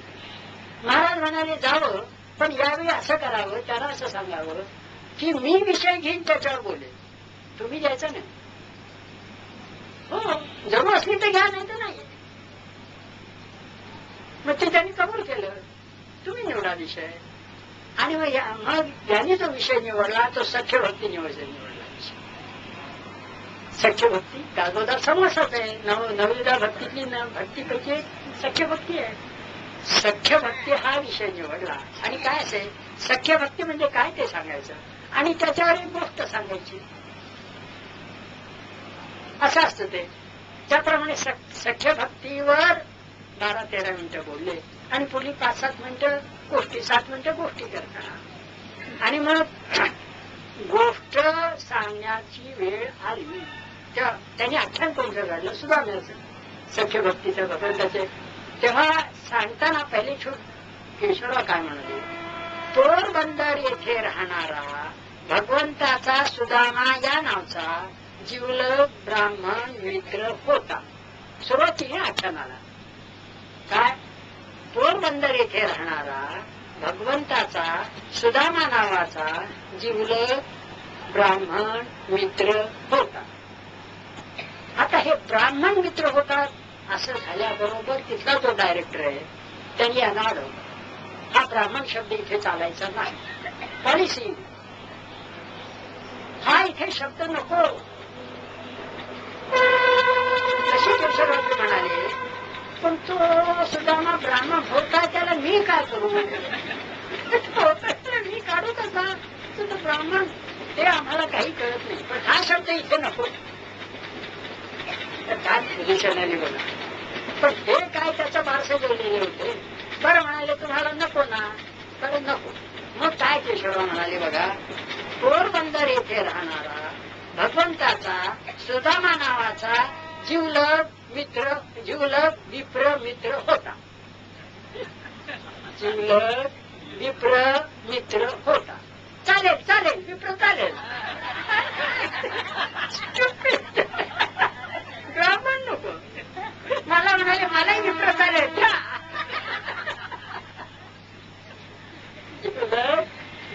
महाराज म्हणाले जावं, पण यावेळी असं करावं, त्याला असं सांगावं की मी विषय घेईन त्याच्यावर बोलेन, तुम्ही द्यायचं नाही. हो, जरूर असली तर घ्या, नाही तर नाही. मग ते त्यांनी कबूल केलं. तुम्ही निवडा विषय. आणि मग यांनी जो विषय निवडला तो सख्यभक्ती निवडला विषय. सख्यभक्ती दासबोधात समजत आहे. नवविधा भक्तीतली भक्तीपैकी एक सख्यभक्ती आहे. सख्यभक्ती हा विषय निवडला. आणि काय असेल सख्यभक्ती म्हणजे काय ते सांगायचं आणि त्याच्यावर एक गोष्ट सांगायची, असं असतं ते. त्याप्रमाणे सख्यभक्तीवर 12-13 मिनिटं बोलले आणि पुढली 5-7 मिनिटं गोष्टी, 7 मिनिटं गोष्टी करतात. आणि मग गोष्ट सांगण्याची वेळ आली त्यांनी आख्यान कोणतं काढलं, सुधारण्याचं सख्यभक्तीचं बद्दल त्याचे. तेव्हा सांगताना पहिली छूट केशवराव काय म्हणाले, पोरबंदर येथे राहणारा भगवंताचा सुदामा या नावचा जिवलग ब्राह्मण मित्र होता. सुरुवातीने आख्यानाला काय, पोरबंदर येथे राहणारा भगवंताचा सुदामा नावाचा जिवलग ब्राह्मण मित्र होता. आता हे ब्राह्मण मित्र होतात असं झाल्याबरोबर तिथला जो डायरेक्टर आहे त्यांनी यांना अडवलं, हा ब्राह्मण शब्द इथे चालायचा नाही, पॉलिसी हा इथे शब्द नको. असे केशवराव म्हणाले, पण तो सुदामा ब्राह्मण होता त्याला मी काय करू? मी काढू कसा? तो ब्राह्मण ते आम्हाला काही कळत नाही, पण हा शब्द इथे नको. काय पोझिशनने बोला, पण हे काय त्याचं बारसे जोडलेले होते. बरं म्हणाले तुम्हाला नको ना, बरं नको. मग काय केशवराव म्हणाले बघा, पोरबंदर येथे राहणारा भगवंताचा सुदामा नावाचा जिवलग विप्र मित्र होता. जिवलग विप्र मित्र होता. चालेल चालेल, विप्र चालेल, ब्राह्मण नको. मला म्हणाले मलाही विप्र चालेल. जिवलग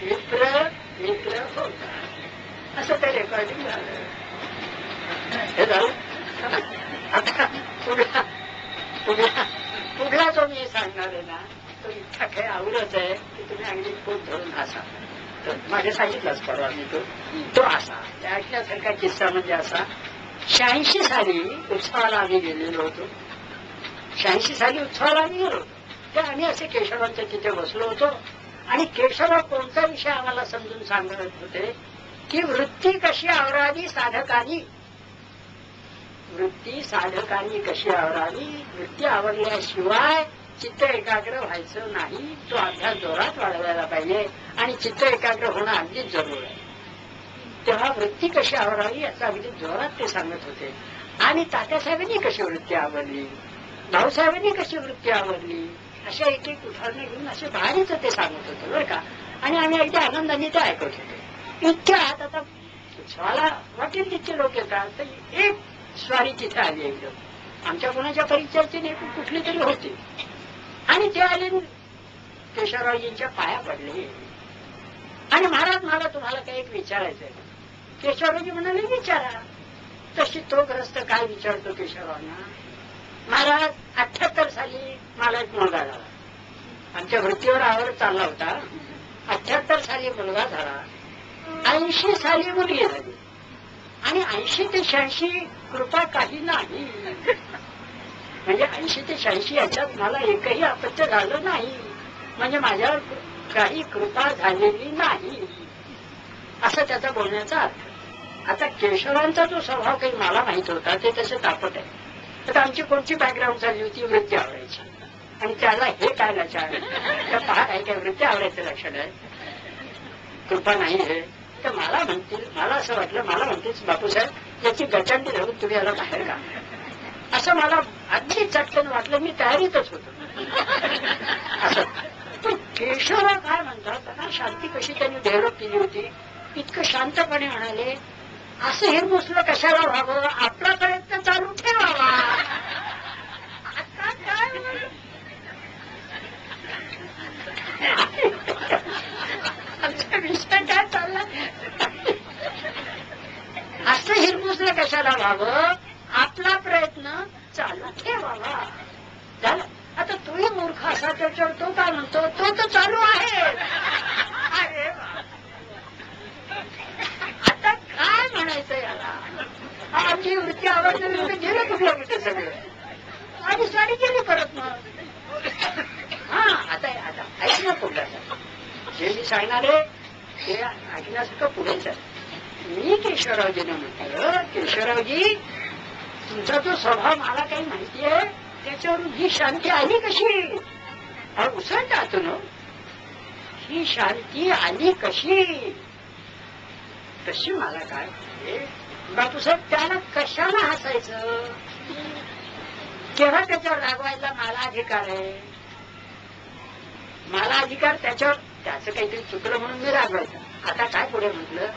विप्र मित्र होता असं ते रेकॉर्डिंग झालं. हे झालं. आता पुढला जो मी सांगणार आहे ना तो इतका काही आवडच आहे की तुम्ही अगदी खूप धरून हसा. तर मागे सांगितलाच परवा मी तो असा त्या ऐकण्यासारखा किस्सा म्हणजे असा, 86 साली उत्सवाला आम्ही गेलेलो होतो. 86 साली उत्सवाला आम्ही गेलो होतो. ते आम्ही असे केशवरावच्या तिथे बसलो होतो आणि केशवराव कोणता विषय आम्हाला समजून सांगत होते की वृत्ती कशी आवरावी साधकांनी, वृत्ती साधकांनी कशी आवरावी. वृत्ती आवरल्याशिवाय चित्त एकाग्र व्हायचं नाही. तो अभ्यास जोरात वाढवायला पाहिजे आणि चित्त एकाग्र होणं अगदीच जरूर आहे. तेव्हा वृत्ती कशी आवरावी याचा अगदी जोरात ते सांगत होते. आणि तात्यासाहेबांनी कशी वृत्ती आवरली, भाऊसाहेबांनी कशी वृत्ती आवरली, अशा एक एक उदाहरणं घेऊन असे भारीच ते सांगत होते बरं का. आणि आम्ही अगदी आनंदाने ते ऐकत होतो. इतक्या आता स्वाला वाटेल तितके लोक येतात. तर एक स्वारी तिथे आली एकदम आमच्या कोणाच्या परिचयाची नाही, कुठली तरी होती. आणि ते आले केशवरावजींच्या पाया पडले. आणि महाराज मला तुम्हाला काही एक विचारायचं आहे. केशवरावजी म्हणाले विचारा. तशी तो ग्रस्त काय विचारतो केशवरावांना. महाराज 78 साली मला एक मुलगा झाला. आमच्या वृत्तीवर आवर चालला होता. 78 साली मुलगा झाला, 80 साली मुलगी झाली. आणि 80 ते 86 कृपा काही नाही. म्हणजे 80 ते 86 याच्यात मला एकही अपत्य झालं नाही. म्हणजे माझ्यावर काही कृपा झालेली नाही, असं त्याचा बोलण्याचा अर्थ. आता केशवरांचा जो स्वभाव काही मला माहित होता ते तसे तापट आहे. तर आमची कोणची बॅकग्राऊंड झाली होती, वृत्ती आवडायची. आणि त्याला हे काय लक्षण तर पहा काय काय वृत्ती आवडायचं लक्षण आहे, कृपा नाही आहे. तर मला म्हणतील, मला असं वाटलं, मला म्हणतेच बापूसाहेब याची गचंडी धरून तुम्ही याला बाहेर का, असं मला अगदी चटकन वाटलं. मी तयारीतच होतो असं. पण केशवराव काय म्हणतात, त्यांना शांती कशी त्यांनी डेव्हलप केली होती. इतकं शांतपणे म्हणाले, असं हिरमुसलं कशाला व्हावं, आपला प्रयत्न चालू ठेवावा. आता काय आमचा विषय काय चालला, असं हिरमुसलं कशाला व्हावं, आपला प्रयत्न चालू ठेवावा. झालं. आता तोही मूर्ख असा त्याच्यावर तो काय म्हणतो, तो तर चालू आहे. अरे आता काय म्हणायचं याला. आमची वृत्ती आवडली गेलं कुठलं कुठे सगळं आणि साडी गेली परत. मग हा आता आता ऐकणं पुढलं जे मी सांगणारे ते ऐकण्यासारखं पुढेच आहे. मी केशवरावजींना म्हटलं, केशवरावजी तुमचा जो स्वभाव मला काही माहिती आहे त्याच्यावरून ही शांती आली कशी. उसळता आतून ही शांती आली कशी. तशी मला काय बापूसाहेब त्याला कशाला हसायचं, केव्हा त्याच्यावर रागवायला मला अधिकार आहे. मला अधिकार त्याच्यावर, त्याचं काहीतरी चुकलं म्हणून मी रागवायचं. आता काय पुढे म्हटलं,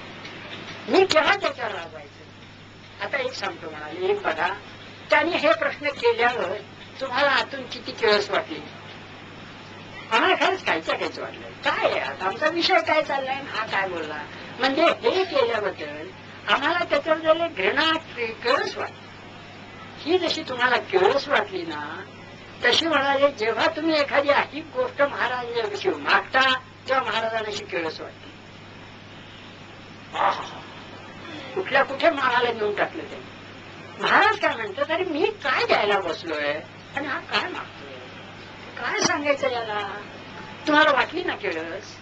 मी केव्हा त्याच्यावर रागवायचं. आता एक सांगतो म्हणाले, एक बघा त्याने हे प्रश्न केल्यावर तुम्हाला आतून किती किळस वाटली. आम्हाला खरंच कायचं वाटलं. काय आहे आता आमचा विषय काय चाललाय, हा काय बोलला. म्हणजे हे केल्याबद्दल आम्हाला त्याच्यावर झाले घृणा, किळस वाटली. ही जशी तुम्हाला किळस वाटली ना, तशी म्हणाले जेव्हा तुम्ही एखादी अशी गोष्ट महाराजांशी मागता तेव्हा महाराजांशी किळस वाटते. कुठल्या कुठे महाराला नेऊन टाकलं ते. महाराज काय म्हणतात, अरे मी काय द्यायला बसलोय आणि हा काय मागतोय, काय सांगायचं याला. तुम्हाला वाटली ना किळस.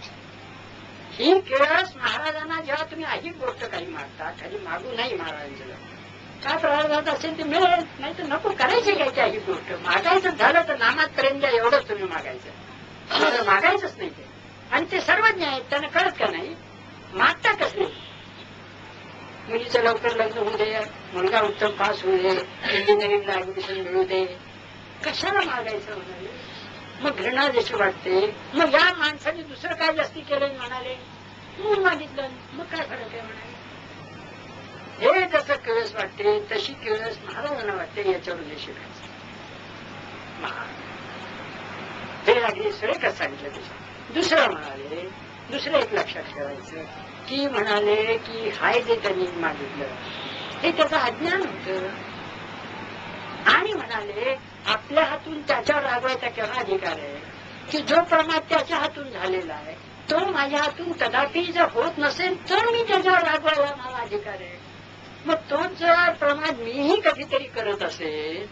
ही किळस महाराजांना जेव्हा तुम्ही अशी गोष्ट काही मागता, काही मागू नाही महाराजांना, काय प्रारब्धात असेल ते मिळेल, नाही तर नको करायची घ्यायची अशी गोष्ट. मागायचं झालं तर नामात पर्यंत एवढंच तुम्ही मागायचं, मागायचंच नाही ते. आणि ते सर्वज्ञ आहेत, त्यांना कळत का नाही, मागता कसले. मुलीचं लवकर लग्न होऊ दे, मुलगा उत्तम पास होऊ दे, इंजिनिअरिंगला ऍडमिशन मिळू दे, कशाला मागायचं म्हणाले. मग घृणा जशी वाटते. मग या माणसाने दुसरं काय जास्ती केलं म्हणाले, मूल मागितलं, मग काय फरक आहे म्हणाले. हे जसं किळस वाटते तशी किळस महाराजांना वाटते, याच्यावरून हे शिकायचं. हे अगदी सुरेखच सांगितलं त्याच्या. दुसरं म्हणाले, दुसरं एक लक्षात ठेवायचं की म्हणाले की हाय जे त्यांनी मागितलं हे त्याचं अज्ञान होतं. आणि म्हणाले आपल्या हातून त्याच्यावर रागवायचा केव्हा अधिकार आहे की जो प्रमाद त्याच्या हातून झालेला आहे तो माझ्या हातून कदापि जर होत नसेल तर मी त्याच्यावर रागवायला मला अधिकार आहे. मग तोच जर प्रमाद मीही कधीतरी करत असेल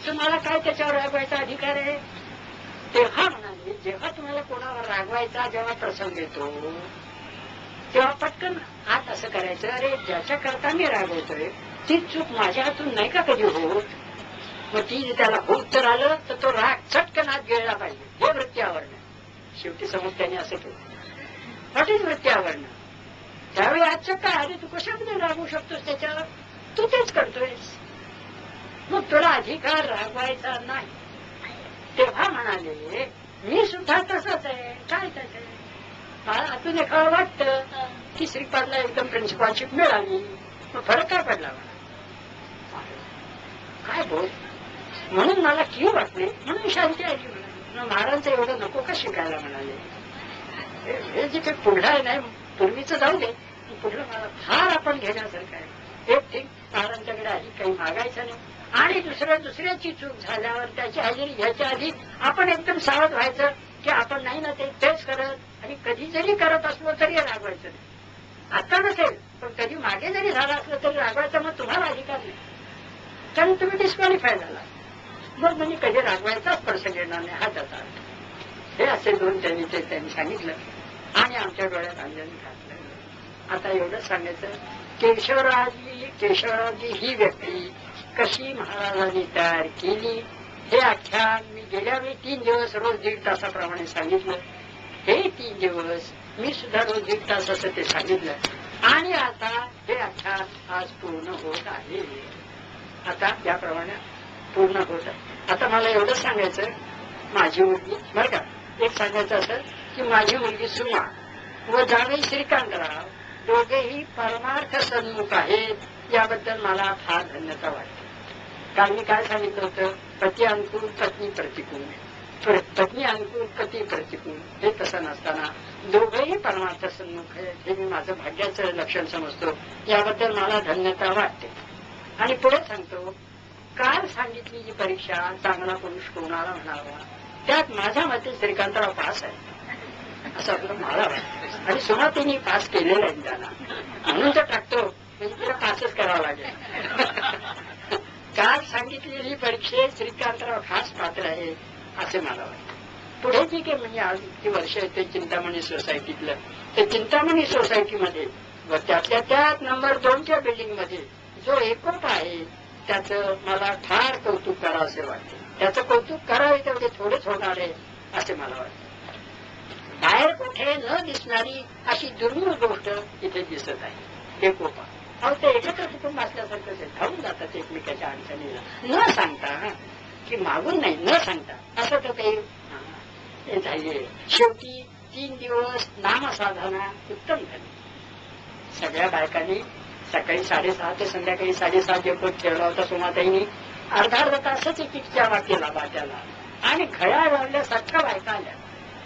तर मला काय त्याच्यावर रागवायचा अधिकार आहे. तेव्हा म्हणाले जेव्हा तुम्हाला कोणावर रागवायचा जेव्हा प्रसंग येतो तेव्हा पटकन आत असं करायचं, अरे ज्याच्या करता मी रागवतोय ती चूक माझ्या हातून नाही का कधी होत, मग ती त्याला होत तर आलं तर तो राग चटकन आत गिळला पाहिजे. हे वृत्ती आवरणं. शेवटी समज त्याने असं केलं, व्हॉट इज वृत्ती आवरणं. त्यावेळी आजच्या काय, अरे तू कशामध्ये रागवू शकतोस त्याच्यावर, तू तेच करतोयस, मग तुला अधिकार रागवायचा नाही. तेव्हा म्हणाले मी सुद्धा तसंच आहे. काय त्याचं आतून एखादं वाटतं की श्रीपादला एकदम प्रिन्सिपॉलशिप मिळाली, मग फरक काय पडला मला, काय बोल, म्हणून मला कीव वाटली, म्हणून शांती आली म्हणाली. महाराजांचं एवढं नको का शिकायला म्हणाले. हे जे काही पुढलं आहे नाही, पूर्वीचं जाऊ दे, पुढलं मला फार आपण घेण्यासारखं आहे. एक ठीक महाराजांच्याकडे आधी काही मागायचं नाही, आणि दुसऱ्याची चूक झाल्यावर त्याची हजेरी घ्यायच्या आधी आपण एकदम सावध व्हायचं की आपण नाही ना तेच करत, आणि कधी जरी करत असलो तरी रागवायचं नाही. आता नसेल पण कधी मागे जरी झालं असलं तरी रागवायचं, मग तुम्हाला अधिकार नाही, कारण तुम्ही डिस्क्वालिफाय झाला. मग म्हणजे कधी रागवायचा स्पर्श घेणार नाही, हा त्याचा अर्थ. हे असे दोन त्यांनी सांगितलं आणि आमच्या डोळ्यात अंजनी घातलं. आता एवढंच सांगायचं, केशवरावजी ही व्यक्ती कशी महाराजांनी तयार केली हे आख्यान मी गेल्या वेळी 3 दिवस रोज 1.5 तासाप्रमाणे सांगितलं. हे 3 दिवस मी सुद्धा रोज 1.5 तास असं ते सांगितलं, आणि आता हे आख्यान आज पूर्ण होत आहे. आता याप्रमाणे पूर्ण होत आहे. आता मला एवढंच सांगायचं, माझी मुलगी बरं का, एक सांगायचं असं की माझी मुलगी सुमा व जावई श्रीकांतराव दोघेही परमार्थ सन्मुख आहेत, याबद्दल मला फार धन्यता वाटते. काल मी काय सांगितलं होतं, पती अनुकूल पत्नी प्रतिकूल, पत्नी अनुकूल पती प्रतिकूल. हे तसं नसताना दोघेही परमार्थ सन्मुख आहेत, हे मी माझं भाग्याचं लक्षण समजतो. याबद्दल मला धन्यता वाटते. आणि पुढे सांगतो, काल सांगितली जी परीक्षा चांगला पुरुष कोणाला म्हणावा, त्यात माझ्या मते श्रीकांतराव पास आहे असं आपलं मला वाटतं, आणि सुना त्यांनी पास केलेलं आहे त्याला, म्हणून तर टाकतो, म्हणजे तिला पासच करावं लागेल. काल सांगितलेली परीक्षेत श्रीकांतराव खास पात्र आहे असे मला वाटतं. पुढे जी काही म्हणजे आज ती वर्ष येते चिंतामणी सोसायटीतलं, ते चिंतामणी सोसायटीमध्ये व त्यातल्या त्यात नंबर 2च्या बिल्डिंगमध्ये जो एकोप आहे त्याचं मला फार कौतुक करावं असे वाटते. त्याचं कौतुक करावे तेवढे थोडेच होणार आहे असे मला वाटतं. बाहेर कुठे न दिसणारी अशी दुर्मिळ गोष्ट इथे दिसत आहे, एकोपा. अहो ते एकत्र कुटुंब असल्यासारखं धावून जातात एकमेकाच्या अडचणीला, न सांगता, की मागून नाही, न सांगता असं तर काही झाले. शेवटी 3 दिवस नामसाधना उत्तम झाली. सगळ्या बायकांनी सकाळी 6:30 ते संध्याकाळी 6:30 एकोप ठेवला होता. सोमाताईंनी अर्धा तासच एक केला बाट्याला, आणि घड्याळ लावल्यासारख्या बायका आल्या.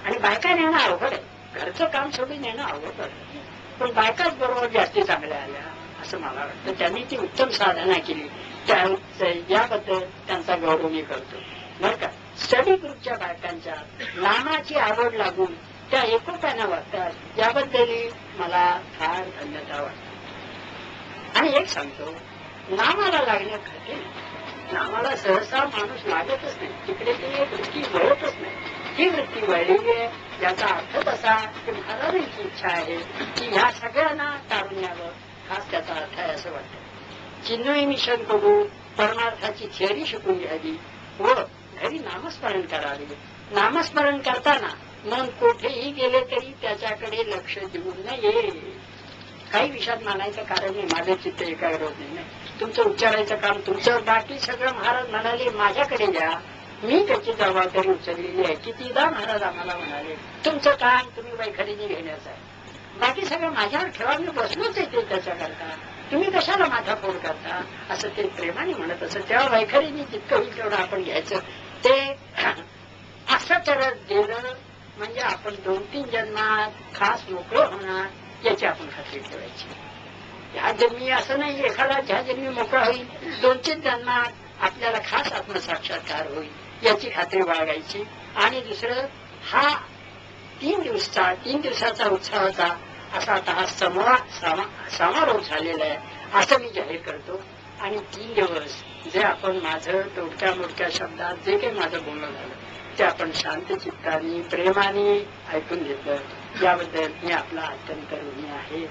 आणि बायका नेणं अवघड आहे, घरचं काम सोडून नेणं अवघड आहे, पण बायकाच बरोबर जास्ती चांगल्या आल्या असं मला वाटतं. त्यांनी ती उत्तम साधना केली, याबद्दल त्यांचा गौरव मी करतो बरं का. स्टडी ग्रुपच्या बायकांच्या नामाची आवड लागून त्या एकोप्यानं वागतात, याबद्दलही मला फार धन्यता वाटते. आणि एक सांगतो, नामाला लागणं कठीण, नामाला सहसा माणूस लागतच नाही, तिकडे ती एक वृत्ती वळतच नाही. ही वृत्ती वळलेली आहे, याचा अर्थ तसा की महाराजांची इच्छा आहे की ह्या सगळ्यांना तारून यावं, हाच त्याचा अर्थ आहे असं वाटतं. चिन्मय मिशन कडून परमार्थाची थिअरी शिकून घ्यावी व घरी नामस्मरण करावे. नामस्मरण करताना मन कुठेही गेले तरी त्याच्याकडे लक्ष देऊ नये. काही विषयात मानायचं कारण नाही, माझं चित्त एकाग्र होत नाही. तुमचं उच्चारायचं काम तुमचं, बाकी सगळं महाराज म्हणाले माझ्याकडे द्या, मी त्याची जबाबदारी उचललेली आहे. कितीदा महाराज आम्हाला म्हणाले तुमचं काम तुम्ही वैखरीने घेण्याचं आहे, बाकी सगळं माझ्यावर ठेवा, मी बसलोच येते त्याच्याकरता, तुम्ही कशाला माझा फोड करता, असं ते प्रेमाने म्हणत असत. तेव्हा वैखरीने जितकं होईल तेवढं आपण घ्यायचं. ते असं करत गेलं म्हणजे आपण 2-3 जन्मात खास मोकळं होणार याची आपण खात्री ठेवायची. ह्या जन्मी असं नाही एखादा ज्या जन्मी मोकळा होईल, 2-3 जन्मात आपल्याला खास आत्मसाक्षात्कार होईल याची खात्री बाळगायची. आणि दुसरं, हा 3 दिवसाचा उत्साहाचा असा आता हा समारोह झालेला आहे असं मी जाहीर करतो. आणि 3 दिवस जे आपण माझं तोडक्या मोडक्या शब्दात जे काही माझं बोलणं झालं ते आपण शांत चित्ताने प्रेमाने ऐकून घेतलं, याबद्दल मी आपला अत्यंत ऋणी आहे.